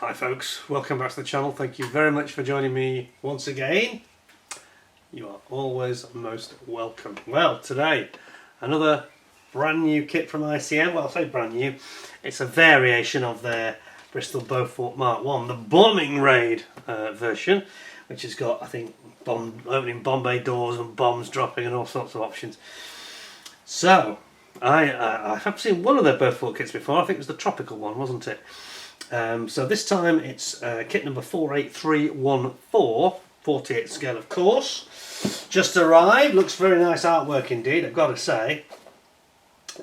Hi folks, welcome back to the channel. Thank you very much for joining me once again. You are always most welcome. Well, today another brand new kit from ICM. Well, I say brand new, it's a variation of their Bristol Beaufort Mark 1, the bombing raid version, which has got, I think, opening bomb bay doors and bombs dropping and all sorts of options. So I have seen one of their Beaufort kits before. I think it was the tropical one, wasn't it? So this time it's kit number 48314, 48 scale of course. Just arrived, looks very nice artwork indeed, I've got to say.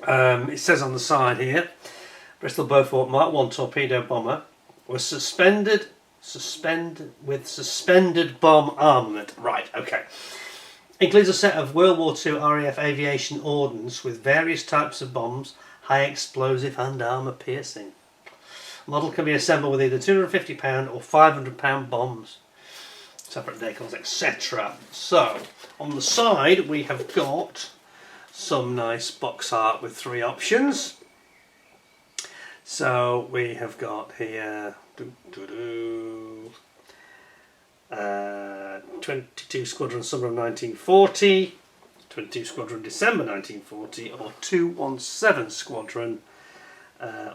It says on the side here, Bristol Beaufort Mark 1 torpedo bomber was suspended with suspended bomb armament. Right, okay. Includes a set of World War II RAF aviation ordnance with various types of bombs, high explosive and armour piercing. Model can be assembled with either £250 or £500 bombs, separate decals, etc. So, on the side we have got some nice box art with three options. So we have got here 22 Squadron Summer of 1940, 22 Squadron December 1940, or 217 Squadron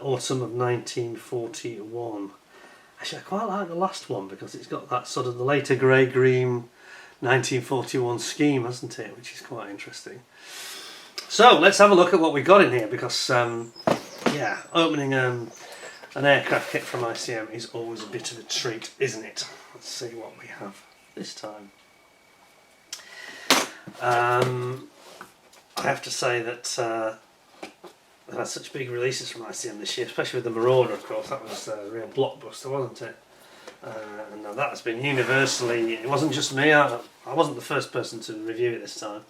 Autumn of 1941. Actually, I quite like the last one because it's got that sort of the later grey-green 1941 scheme, hasn't it? Which is quite interesting. So let's have a look at what we got in here because, yeah, opening an aircraft kit from ICM is always a bit of a treat, isn't it? Let's see what we have this time. I have to say that they've had such big releases from ICM this year, especially with the Marauder, of course. That was a real blockbuster, wasn't it? And that has been universally, it wasn't just me, I wasn't the first person to review it this time.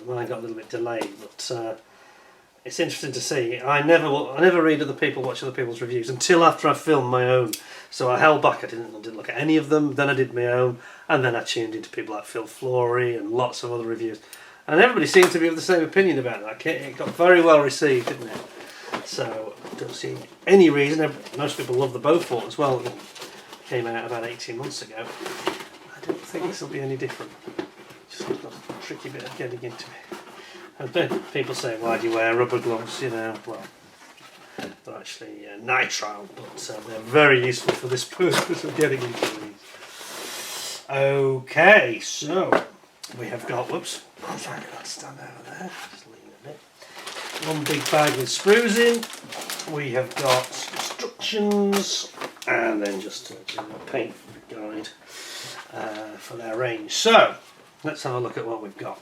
Mine got a little bit delayed, but it's interesting to see. I never read other people, watch other people's reviews until after I filmed my own. So I held back, I didn't look at any of them, then I did my own, and then I tuned into people like Phil Flory and lots of other reviews. And everybody seemed to be of the same opinion about that kit. It got very well received, didn't it? So I don't see any reason. Most people love the Beaufort as well. It came out about 18 months ago. I don't think this will be any different. Just got a tricky bit of getting into it. And then people say, why do you wear rubber gloves? You know, well, they're actually nitrile, but they're very useful for this purpose of getting into these. Okay, so we have got, whoops, I'm sorry, I can't stand over there, just lean a bit. One big bag with sprues in. We have got instructions and then just a paint guide for their range. So, let's have a look at what we've got.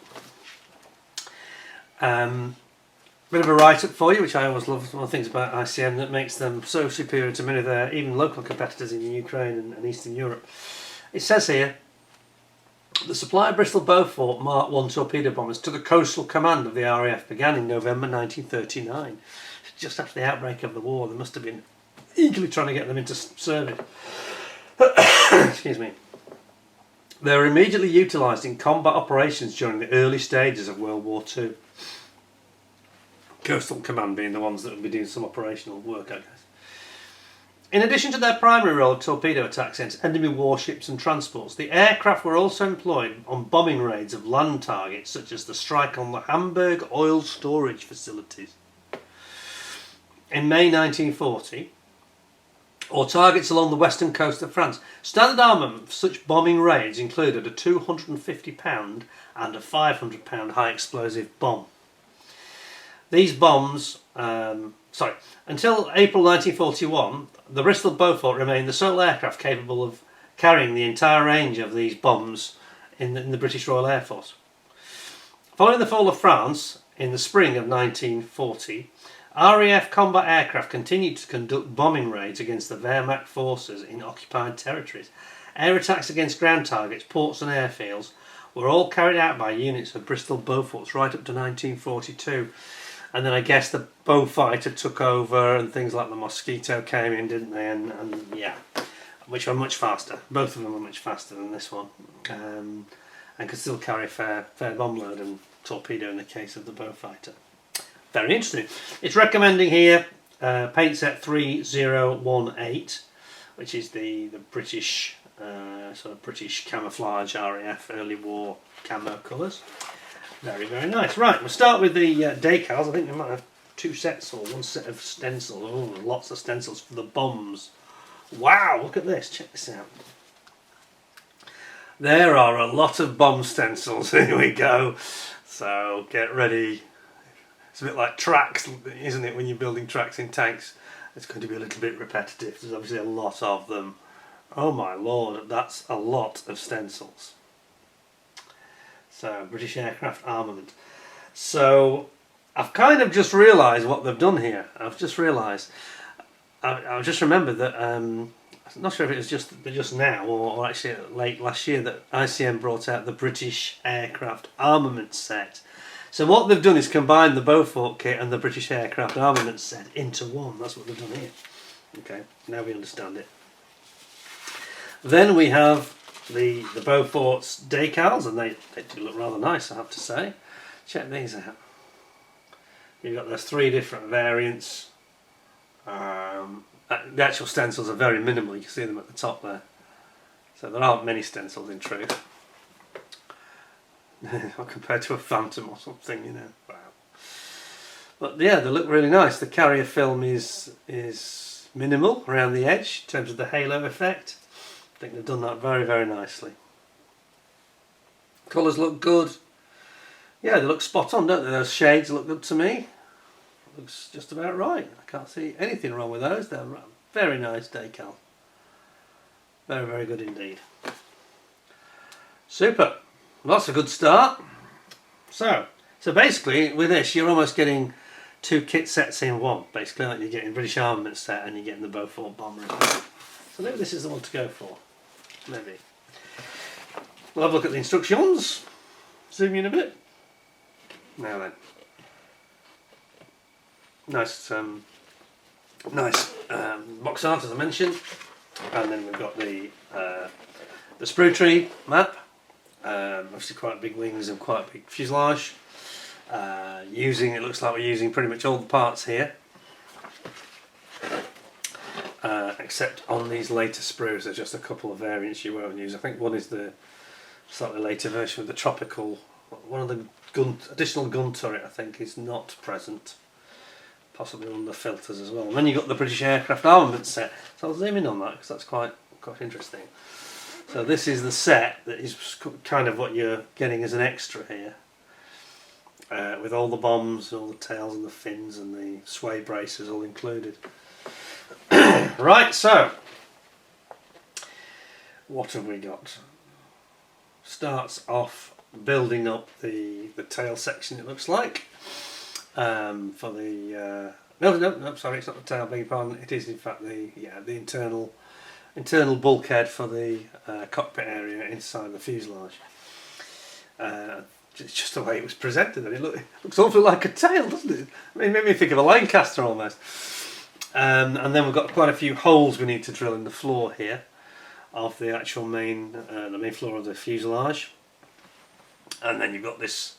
Bit of a write-up for you, which I always love. One of the things about ICM that makes them so superior to many of their even local competitors in Ukraine and Eastern Europe. It says here, the supply of Bristol Beaufort Mark 1 torpedo bombers to the Coastal Command of the RAF began in November 1939. Just after the outbreak of the war, they must have been eagerly trying to get them into service. Excuse me. They were immediately utilised in combat operations during the early stages of World War II. Coastal Command being the ones that would be doing some operational work, I guess. In addition to their primary role of torpedo attacks against enemy warships and transports, the aircraft were also employed on bombing raids of land targets such as the strike on the Hamburg oil storage facilities in May 1940, or targets along the western coast of France. Standard armament for such bombing raids included a £250 and a £500 high explosive bomb. These bombs, until April 1941, the Bristol Beaufort remained the sole aircraft capable of carrying the entire range of these bombs in the British Royal Air Force. Following the fall of France in the spring of 1940, RAF combat aircraft continued to conduct bombing raids against the Wehrmacht forces in occupied territories. Air attacks against ground targets, ports and airfields were all carried out by units of Bristol Beauforts right up to 1942. And then I guess the Beaufighter took over and things like the Mosquito came in, didn't they? And yeah, which were much faster. Both of them were much faster than this one. And could still carry a fair bomb load and torpedo in the case of the Beaufighter. Very interesting. It's recommending here paint set 3018 which is the British sort of British camouflage RAF early war camo colours. Very, very nice. Right, we'll start with the decals. I think we might have 2 sets or 1 set of stencils. Oh, lots of stencils for the bombs. Wow, look at this. Check this out. There are a lot of bomb stencils. Here we go. So get ready. It's a bit like tracks, isn't it, when you're building tracks in tanks? It's going to be a little bit repetitive. There's obviously a lot of them. Oh my lord, that's a lot of stencils. So, British aircraft armament. So, I've kind of just realised what they've done here. I've just realised. I've just remembered that, I'm not sure if it was just now or actually late last year that ICM brought out the British aircraft armament set. So what they've done is combine the Beaufort kit and the British aircraft armament set into one. That's what they've done here. Okay, now we understand it. Then we have the Beaufort's decals, and they do look rather nice, I have to say. Check these out. You've got those 3 different variants. The actual stencils are very minimal. You can see them at the top there. So there aren't many stencils in truth. Compared to a Phantom or something, you know. Wow. But yeah, they look really nice. The carrier film is minimal around the edge in terms of the halo effect. I think they've done that very, very nicely. Colours look good. Yeah, they look spot on, don't they? Those shades look good to me. Looks just about right. I can't see anything wrong with those. They're very nice decal. Very, very good indeed. Super. Well, that's a good start. So basically with this you're almost getting 2 kit sets in one. Basically, like you're getting British armament set and you're getting the Beaufort bomber. So maybe this is the one to go for. Maybe. We'll have a look at the instructions. Zoom in a bit. Now then. Nice box art, as I mentioned, and then we've got the sprue tree map. Obviously quite big wings and quite big fuselage. It looks like we're using pretty much all the parts here, except on these later sprues. There's just a couple of variants you won't use. I think one is the slightly later version with the tropical. One of the additional gun turret, I think, is not present. Possibly on the filters as well. And then you've got the British aircraft armament set. So I'll zoom in on that because that's quite interesting. So this is the set that is kind of what you're getting as an extra here. With all the bombs, all the tails and the fins and the sway braces all included. Right, so what have we got? Starts off building up the tail section, it looks like. For the no, sorry, it's not the tail. Beg your pardon. It is in fact the internal bulkhead for the cockpit area inside the fuselage. It's just the way it was presented, and it looks awfully like a tail, doesn't it? I mean, it made me think of a Lancaster almost. And then we've got quite a few holes we need to drill in the floor here of the actual main floor of the fuselage. And then you've got this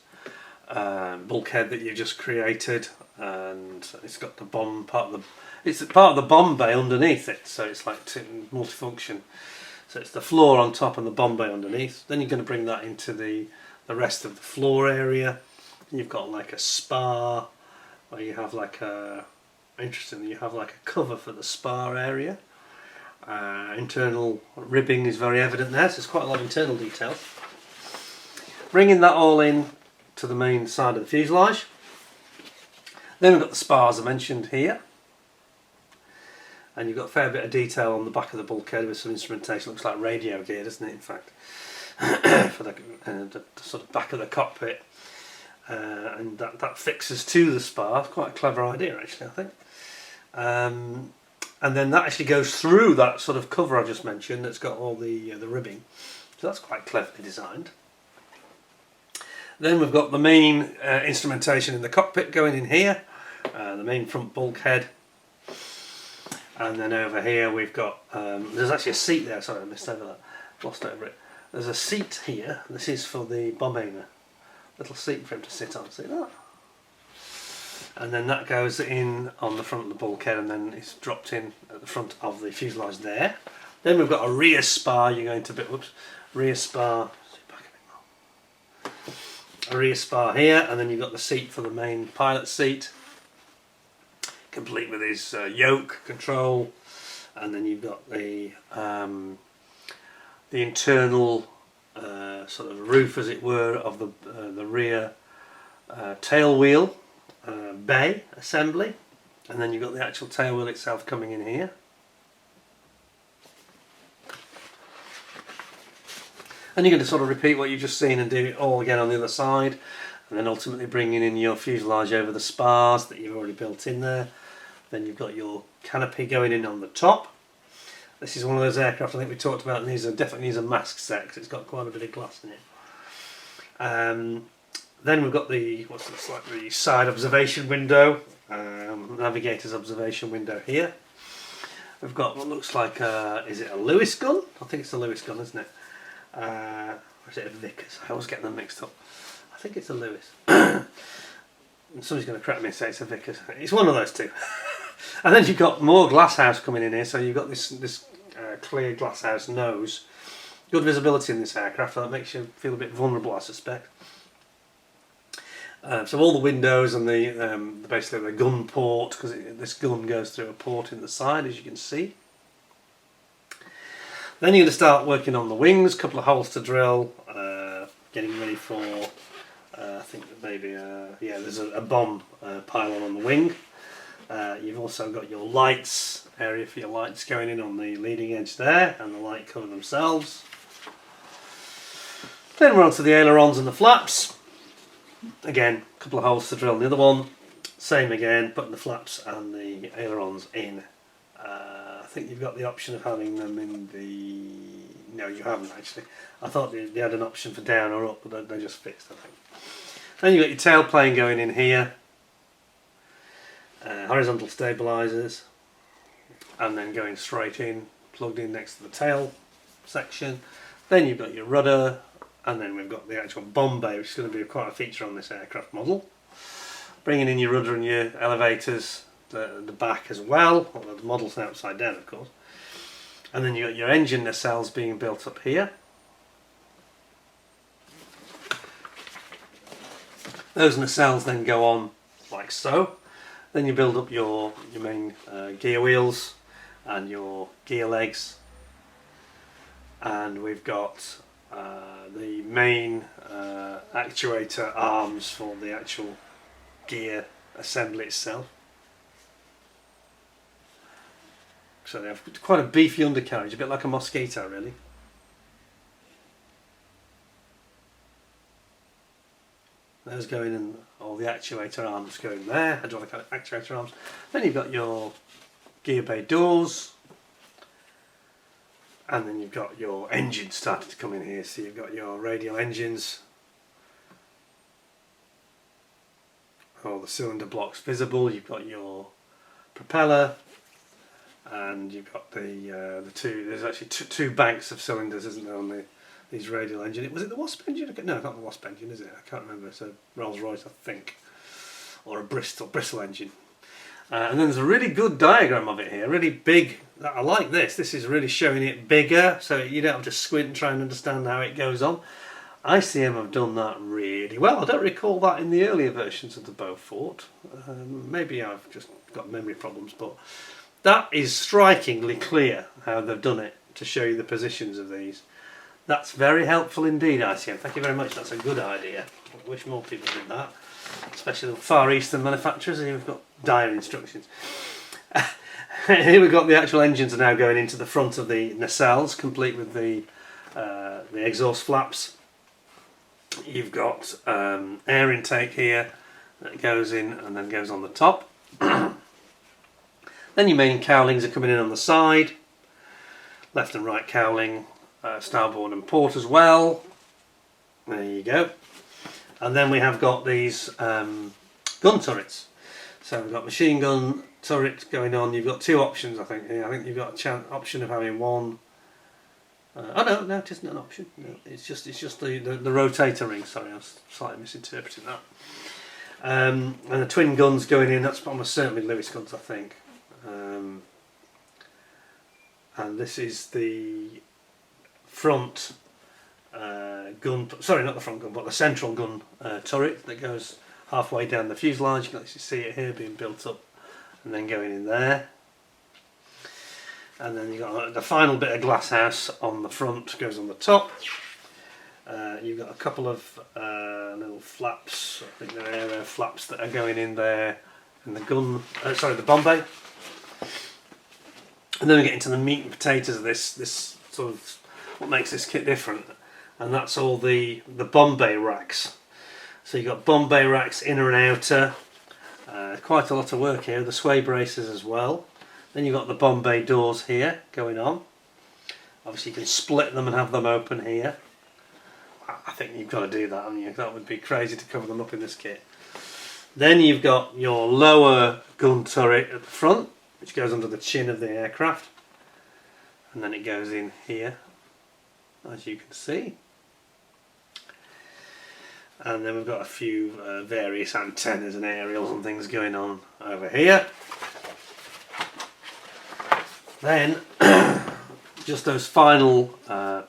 bulkhead that you've just created, and it's got the bomb it's part of the bomb bay underneath it, so it's like multifunction. So it's the floor on top and the bomb bay underneath. Then you're going to bring that into the rest of the floor area. You've got like a spar where you have like interestingly, you have like a cover for the spar area. Internal ribbing is very evident there, so there's quite a lot of internal detail. Bringing that all in to the main side of the fuselage. Then we've got the spars I mentioned here, and you've got a fair bit of detail on the back of the bulkhead with some instrumentation. Looks like radio gear, doesn't it, in fact, for the sort of back of the cockpit, and that fixes to the spar. Quite a clever idea, actually, I think. And then that actually goes through that sort of cover I just mentioned that's got all the ribbing, so that's quite cleverly designed. Then we've got the main instrumentation in the cockpit going in here, the main front bulkhead, and then over here we've got, there's actually a seat there, sorry I missed over that, glossed over it. There's a seat here, this is for the bomb aimer, little seat for him to sit on, see that? and then that goes in on the front of the bulkhead, and then it's dropped in at the front of the fuselage there. Then we've got a rear spar. You're going to rear spar. A rear spar here, and then you've got the seat for the main pilot seat, complete with his yoke control, and then you've got the internal sort of roof, as it were, of the rear tail wheel bay assembly, and then you've got the actual tail wheel itself coming in here. And you're going to sort of repeat what you've just seen and do it all again on the other side, and then ultimately bringing in your fuselage over the spars that you've already built in there. Then you've got your canopy going in on the top. This is one of those aircraft I think we talked about, and definitely needs a mask set because it's got quite a bit of glass in it. Then we've got the the side observation window, navigator's observation window here. We've got what looks like is it a Lewis gun? I think it's a Lewis gun, isn't it? Or is it a Vickers? I always get them mixed up. I think it's a Lewis. Somebody's going to correct me and say it's a Vickers. It's one of those two. And then you've got more glasshouse coming in here, so you've got this clear glasshouse nose. Good visibility in this aircraft, so that makes you feel a bit vulnerable, I suspect. So all the windows and basically the gun port, because this gun goes through a port in the side, as you can see. Then you're going to start working on the wings, a couple of holes to drill, getting ready for, I think maybe, there's a bomb pylon on the wing. You've also got your lights, area for your lights going in on the leading edge there, and the light cover themselves. Then we're on to the ailerons and the flaps. Again, a couple of holes to drill in the other one. Same again, putting the flaps and the ailerons in. I think you've got the option of having them in the... No, you haven't actually. I thought they had an option for down or up, but they're just fixed, I think. Then you've got your tail plane going in here. Horizontal stabilisers, and then going straight in, plugged in next to the tail section. Then you've got your rudder, and then we've got the actual bomb bay, which is going to be quite a feature on this aircraft model. Bringing in your rudder and your elevators, the back as well, although the model's now upside down of course. And then you've got your engine nacelles being built up here. Those nacelles then go on like so. Then you build up your main gear wheels and your gear legs, and we've got the main actuator arms for the actual gear assembly itself. So they have quite a beefy undercarriage, a bit like a Mosquito really. Those going in, all the actuator arms going there, hydraulic actuator arms. Then you've got your gear bay doors, and then you've got your engines starting to come in here. So you've got your radial engines, all the cylinder blocks visible. You've got your propeller, and you've got the two. There's actually two banks of cylinders, isn't there, on these radial engine. Was it the Wasp engine? No, not the Wasp engine, is it? I can't remember. It's a Rolls Royce, I think, or a Bristol engine. And then there's a really good diagram of it here, really big. I like this. This is really showing it bigger, so you don't have to squint and try and understand how it goes on. ICM have done that really well. I don't recall that in the earlier versions of the Beaufort. Maybe I've just got memory problems, but that is strikingly clear how they've done it to show you the positions of these. That's very helpful indeed, ICM. Thank you very much. That's a good idea. I wish more people did that, especially the Far Eastern manufacturers who've got dire instructions. Here we've got the actual engines are now going into the front of the nacelles, complete with the exhaust flaps. You've got air intake here that goes in and then goes on the top. Then your main cowlings are coming in on the side, left and right cowling. Starboard and port as well. There you go. And then we have got these gun turrets. So we've got machine gun turret going on. You've got two options, I think. I think you've got an option of having one. Oh no, it isn't an option. No, it's just the rotator ring. Sorry, I was slightly misinterpreting that. And the twin guns going in, that's almost certainly Lewis guns, I think. And this is the front gun, sorry, not the front gun, but the central gun turret that goes halfway down the fuselage. You can actually see it here being built up and then going in there. And then you've got the final bit of glass house on the front, goes on the top. You've got a couple of little flaps, I think they're aero flaps, that are going in there in the gun, sorry, the bomb bay. And then we get into the meat and potatoes of this sort of what makes this kit different, and that's all the bomb bay racks. So you've got bomb bay racks, inner and outer, quite a lot of work here, the sway braces as well. Then you've got the bomb bay doors here going on. Obviously you can split them and have them open here. I think you've got to do that, haven't you? That would be crazy to cover them up in this kit. Then you've got your lower gun turret at the front, which goes under the chin of the aircraft, and then it goes in here, as you can see. And then we've got a few various antennas and aerials and things going on over here. Then just those final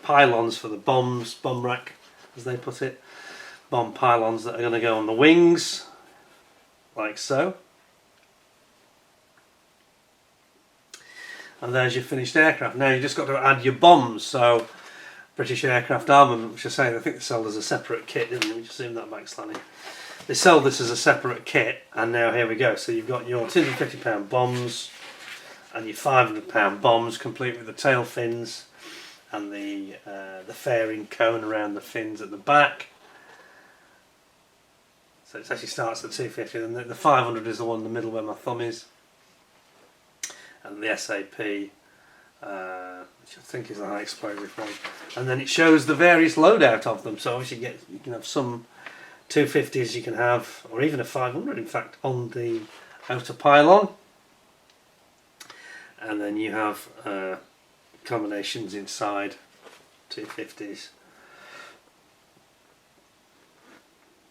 pylons for the bomb rack, as they put it, bomb pylons that are going to go on the wings, like so. And there's your finished aircraft. Now you've just got to add your bombs. So British Aircraft Armament, which I say, I think they sold as a separate kit, didn't they? Let me just zoom that back slightly. They sold this as a separate kit, and now here we go. So you've got your £250 bombs and your £500 bombs, complete with the tail fins and the fairing cone around the fins at the back. So it actually starts at 250, and the 500 is the one in the middle where my thumb is, and the SAP, which I think is the high explosive one, and then it shows the various loadout of them. So obviously you can have some 250s, you can have, or even a 500 in fact, on the outer pylon, and then you have combinations inside 250s.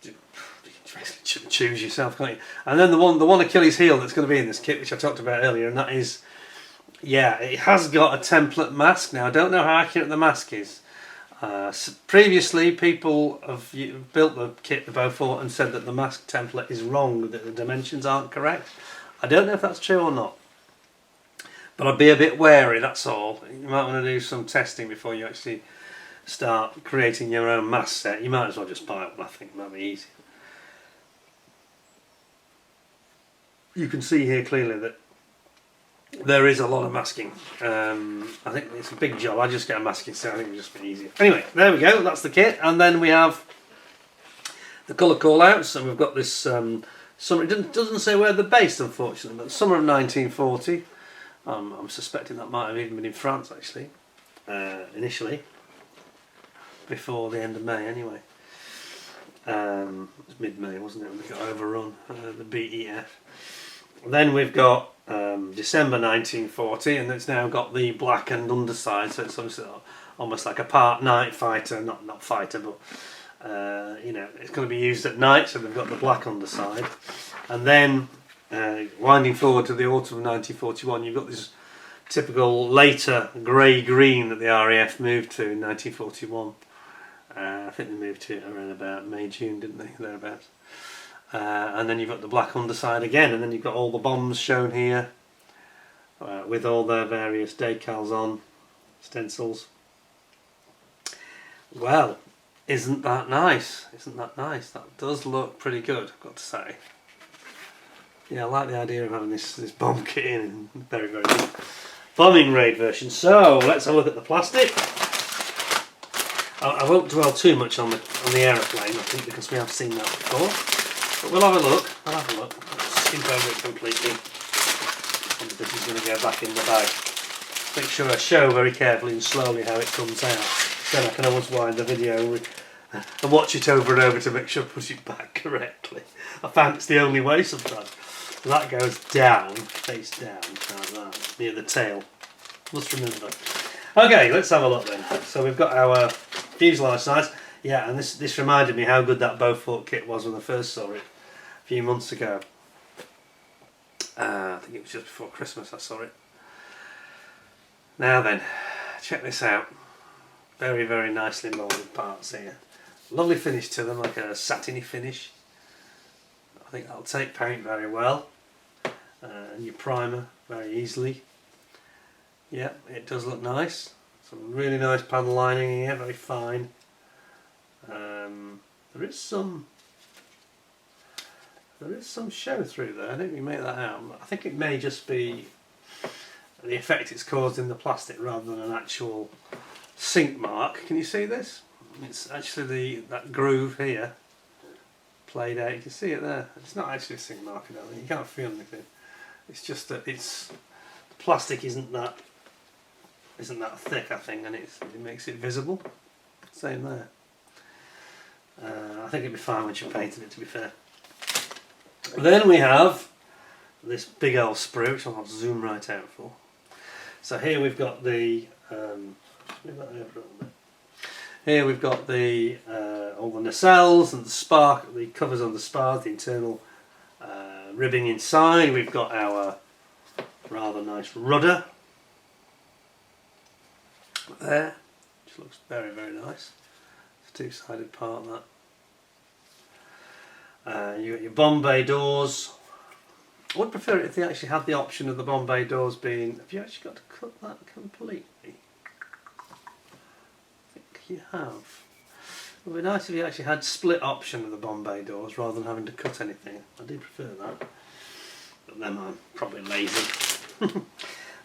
You can basically choose yourself, can't you? And then the one Achilles heel that's going to be in this kit, which I talked about earlier, and that is, yeah, it has got a template mask. Now I don't know how accurate the mask is. Previously people have built the kit, the Beaufort, and said that the mask template is wrong, that the dimensions aren't correct. I don't know if that's true or not, but I'd be a bit wary, that's all. You might want to do some testing before you actually start creating your own mask set. You might as well just buy one, I think, it might be easy. You can see here clearly that there is a lot of masking. I think it's a big job. I just get a masking set, I think it would just be easier. Anyway, there we go, that's the kit. And then we have the colour call-outs, and we've got this summer, it doesn't say where they're based unfortunately, but summer of 1940. I'm suspecting that might have even been in France actually, initially, before the end of May anyway. It was mid-May, wasn't it, when we got overrun, the BEF. Then we've got December 1940, and it's now got the blackened underside, so it's almost like a part night fighter, not fighter, but you know, it's going to be used at night, so they've got the black underside. And then winding forward to the autumn of 1941, you've got this typical later grey-green that the RAF moved to in 1941. I think they moved to it around about May, June, didn't they? Thereabouts. And then you've got the black underside again, and then you've got all the bombs shown here with all their various decals on, stencils. Well, isn't that nice? Isn't that nice? That does look pretty good, I've got to say. Yeah, I like the idea of having this bomb kit in. Very, very good. Bombing raid version. So let's have a look at the plastic. I won't dwell too much on the aeroplane, I think, because we have seen that before. But we'll have a look. Let's skip over it completely. And this is going to go back in the bag. Make sure I show very carefully and slowly how it comes out. Then I can always wind the video and watch it over and over to make sure I put it back correctly. I find it's the only way sometimes. So that goes down, face down, like that, near the tail. Must remember. Okay, let's have a look then. So we've got our fuselage size. Yeah, and this reminded me how good that Beaufort kit was when I first saw it a few months ago. I think it was just before Christmas I saw it. Now then, check this out. Very, very nicely moulded parts here. Lovely finish to them, like a satiny finish. I think that'll take paint very well. And your primer very easily. Yeah, it does look nice. Some really nice panel lining here, very fine. There is some show through there. I don't think we make that out. I think it may just be the effect it's caused in the plastic rather than an actual sink mark. Can you see this? It's actually that groove here played out. You can see it there. It's not actually a sink mark, I don't think. You can't feel anything. It's just that the plastic isn't that thick, I think, and it makes it visible. Same there. I think it'd be fine when you painted it, to be fair. Then we have this big old sprue, which I'll zoom right out for. So here we've got the here we've got the all the nacelles and the covers on the spars, the internal ribbing inside. We've got our rather nice rudder there, which looks very, very nice. It's a two-sided part, that. You got your Bombay doors. I would prefer it if they actually had the option of the Bombay doors being... Have you actually got to cut that completely? I think you have. It would be nice if you actually had split option of the Bombay doors rather than having to cut anything. I do prefer that. But then I'm probably lazy.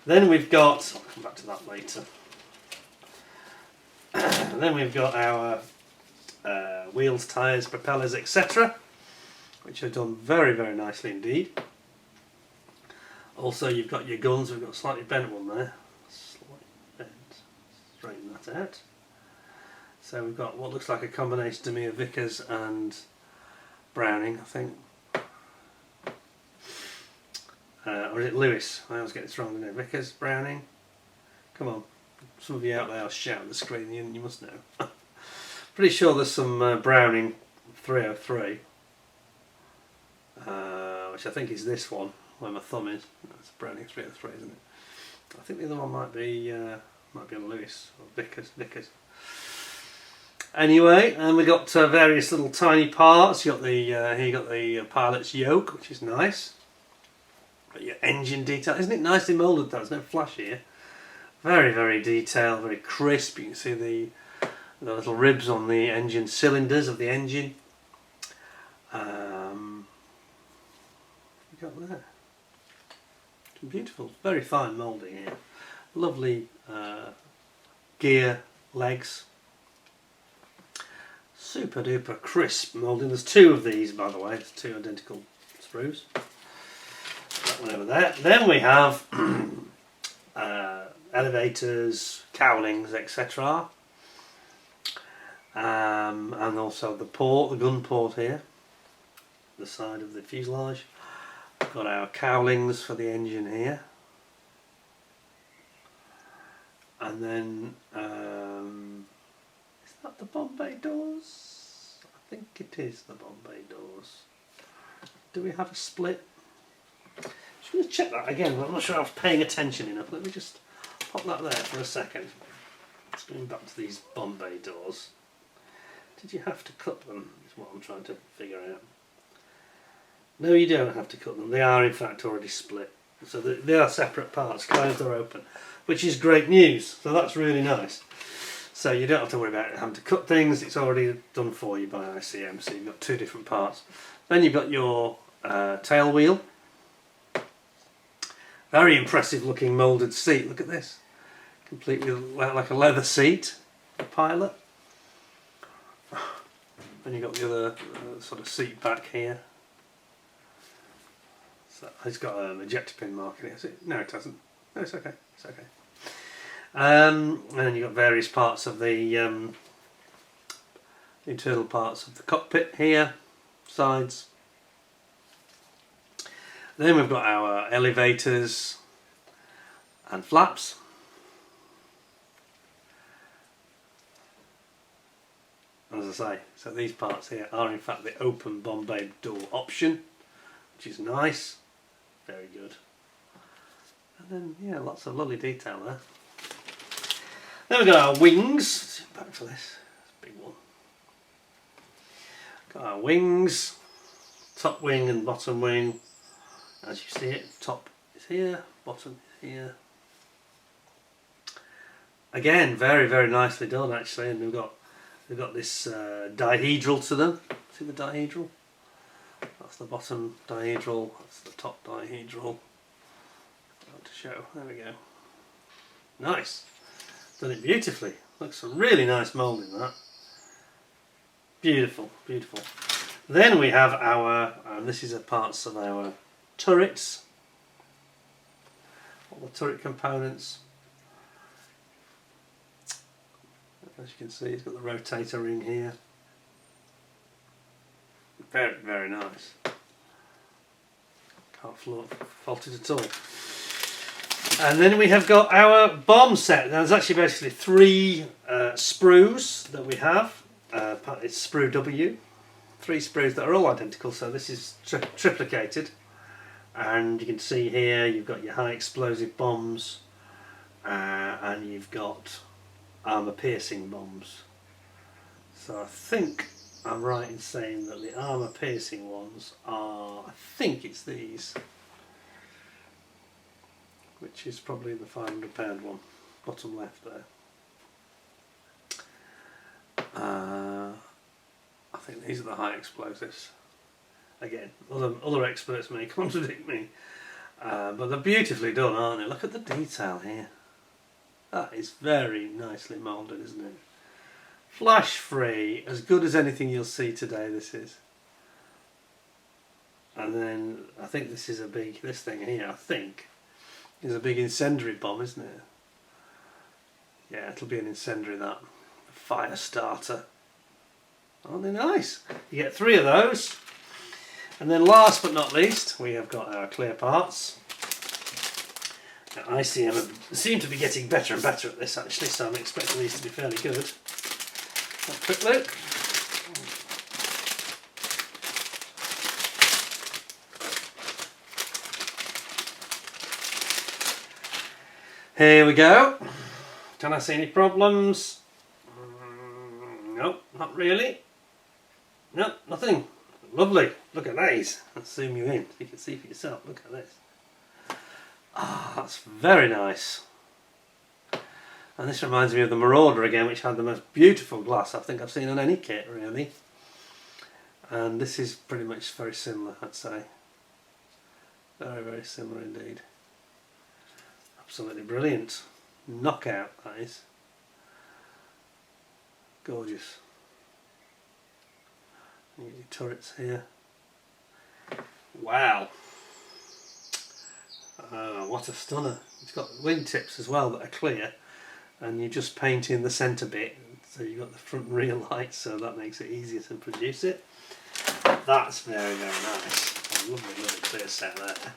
Then we've got... I'll come back to that later. Then we've got our wheels, tyres, propellers, etc., which are done very, very nicely indeed. Also, you've got your guns. We've got a slightly bent one there. Slightly bent. Straighten that out. So we've got what looks like a combination to me of Vickers and Browning, I think. Or is it Lewis? I always get this wrong, don't I? Vickers, Browning. Come on. Some of you out there will shout at the screen, you must know. Pretty sure there's some Browning 303, which I think is this one, where my thumb is. That's Browning 303, isn't it? I think the other one might be a Lewis or Vickers. Anyway, and we got various little tiny parts. You got the here you got the pilot's yoke, which is nice. Got your engine detail. Isn't it nicely moulded though? There's no flash here. Very, very detailed, very crisp. You can see the little ribs on the engine cylinders of the engine. We got there. It's beautiful, very fine moulding here. Lovely gear legs. Super duper crisp moulding. There's two of these, by the way. There's two identical sprues. That one over there. Then we have elevators, cowlings, etc. And also the gun port here, the side of the fuselage. We've got our cowlings for the engine here. And then, is that the Bombay doors? I think it is the Bombay doors. Do we have a split? Just going to check that again. I'm not sure I was paying attention enough. Let me just pop that there for a second. Just going back to these Bombay doors. Did you have to cut them? Is what I'm trying to figure out. No, you don't have to cut them. They are in fact already split. So they are separate parts, closed or open, which is great news. So that's really nice. So you don't have to worry about having to cut things. It's already done for you by ICM. So you've got two different parts. Then you've got your tail wheel. Very impressive looking moulded seat. Look at this. Completely like a leather seat. The pilot. And you've got the other sort of seat back here. So it's got an ejector pin mark in it. Is it? No, it hasn't. No, it's okay. It's okay. And then you've got various parts of the internal parts of the cockpit here, sides. Then we've got our elevators and flaps. As I say, so these parts here are in fact the open Bombay door option. which is nice, very good. And then, yeah, lots of lovely detail there. Then we've got our wings. Back to this, it's a big one. Got our wings, top wing and bottom wing. As you see it, top is here, bottom is here. Again, very, very nicely done actually, and we've got this dihedral to them. See the dihedral? That's the bottom dihedral, that's the top dihedral. To show, there we go. Nice, done it beautifully. Looks a really nice mould in that. Beautiful, beautiful. Then we have our, and this is a parts of our turrets. All the turret components. As you can see, it's got the rotator ring here. Very, very nice. Can't fault it at all. And then we have got our bomb set. Now there's actually basically 3 sprues that we have. It's sprue W. 3 sprues that are all identical, so this is triplicated. And you can see here you've got your high explosive bombs and you've got armour piercing bombs. So I think I'm right in saying that the armour piercing ones are, I think it's these, which is probably the £500 one, bottom left there. I think these are the high explosives. Again, other experts may contradict me, but they're beautifully done, aren't they? Look at the detail here. That is very nicely moulded, isn't it? Flash free, as good as anything you'll see today, this is. And then I think this is a big, this thing here, I think, is a big incendiary bomb, isn't it? Yeah, it'll be an incendiary, that. A fire starter. Aren't they nice? You get 3 of those. And then last but not least, we have got our clear parts. Now, ICM seem to be getting better and better at this actually, so I'm expecting these to be fairly good. A quick look. Here we go. Can I see any problems? Nope, not really. Nope, nothing. Lovely. Look at these. Let's zoom you in so you can see for yourself. Look at this. Ah, that's very nice. And this reminds me of the Marauder again, which had the most beautiful glass I think I've seen on any kit really. And this is pretty much very similar, I'd say. Very, very similar indeed. Absolutely brilliant. Knockout, that is. Gorgeous. You get your turrets here. Wow. What a stunner. It's got wingtips as well that are clear, and you're just painting the centre bit, so you've got the front and rear lights, so that makes it easier to produce it. That's very, very nice. A lovely little clear set there.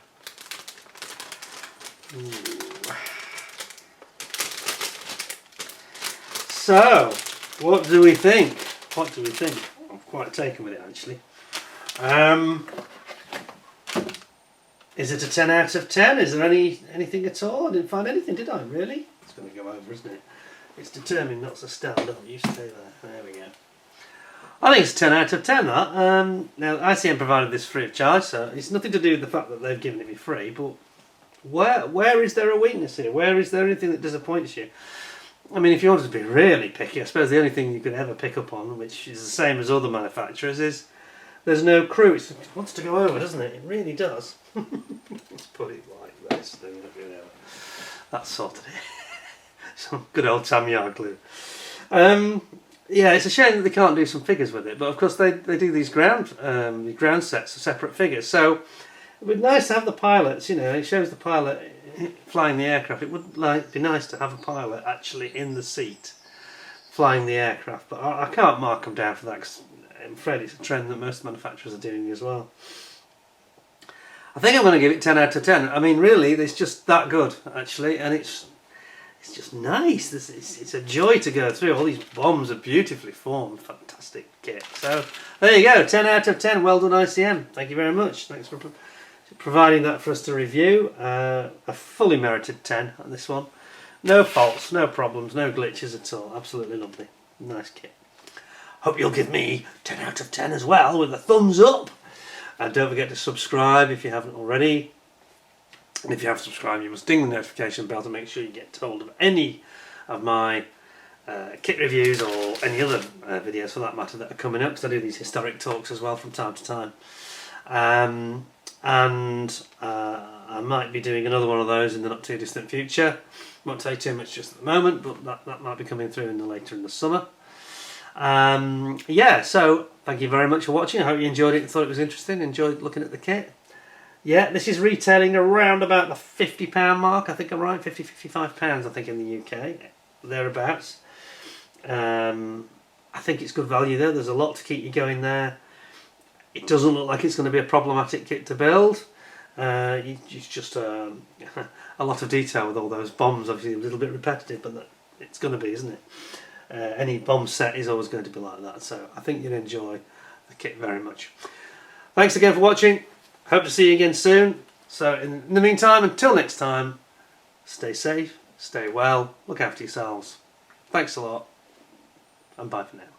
Ooh. So, what do we think? What do we think? I'm quite taken with it actually. Is it a 10 out of 10? Is there anything at all? I didn't find anything, did I? Really? It's going to go over, isn't it? It's determined not to stand up. You stay there. There we go. I think it's a 10 out of 10, that. Now, ICM provided this free of charge, so it's nothing to do with the fact that they've given it me free, but where is there a weakness here? Where is there anything that disappoints you? I mean, if you wanted to be really picky, I suppose the only thing you could ever pick up on, which is the same as other manufacturers, is there's no crew. It wants to go over, doesn't it? It really does. Let's put it like this. Then, you know, that's sorted it. Some good old Tamiya glue. Yeah, it's a shame that they can't do some figures with it, but of course they do these ground sets of separate figures. So it would be nice to have the pilots. You know, it shows the pilot flying the aircraft. It would be nice to have a pilot actually in the seat flying the aircraft, but I can't mark them down for that because I'm afraid it's a trend that most manufacturers are doing as well. I think I'm going to give it 10 out of 10. I mean, really, it's just that good actually, and it's just nice. It's a joy to go through. All these bombs are beautifully formed. Fantastic kit. So there you go, 10 out of 10. Well done, ICM. Thank you very much. Thanks for providing that for us to review. A fully merited 10 on this one. No faults, no problems, no glitches at all. Absolutely lovely. Nice kit. Hope you'll give me 10 out of 10 as well with a thumbs up. And don't forget to subscribe if you haven't already. And if you have subscribed, you must ding the notification bell to make sure you get told of any of my kit reviews or any other videos for that matter that are coming up, because I do these historic talks as well from time to time. I might be doing another one of those in the not too distant future. Won't tell you too much just at the moment, but that might be coming through later in the summer. Yeah, so thank you very much for watching. I hope you enjoyed it and thought it was interesting. Enjoyed looking at the kit. Yeah, this is retailing around about the £50 mark. I think I'm right, £50–55 I think in the UK, thereabouts. I think it's good value there. There's a lot to keep you going there. It doesn't look like it's going to be a problematic kit to build. It's just a lot of detail with all those bombs. Obviously a little bit repetitive, but it's going to be, isn't it? Any bomb set is always going to be like that. So I think you'll enjoy the kit very much. Thanks again for watching. Hope to see you again soon. So in the meantime, until next time, stay safe, stay well, look after yourselves. Thanks a lot, and bye for now.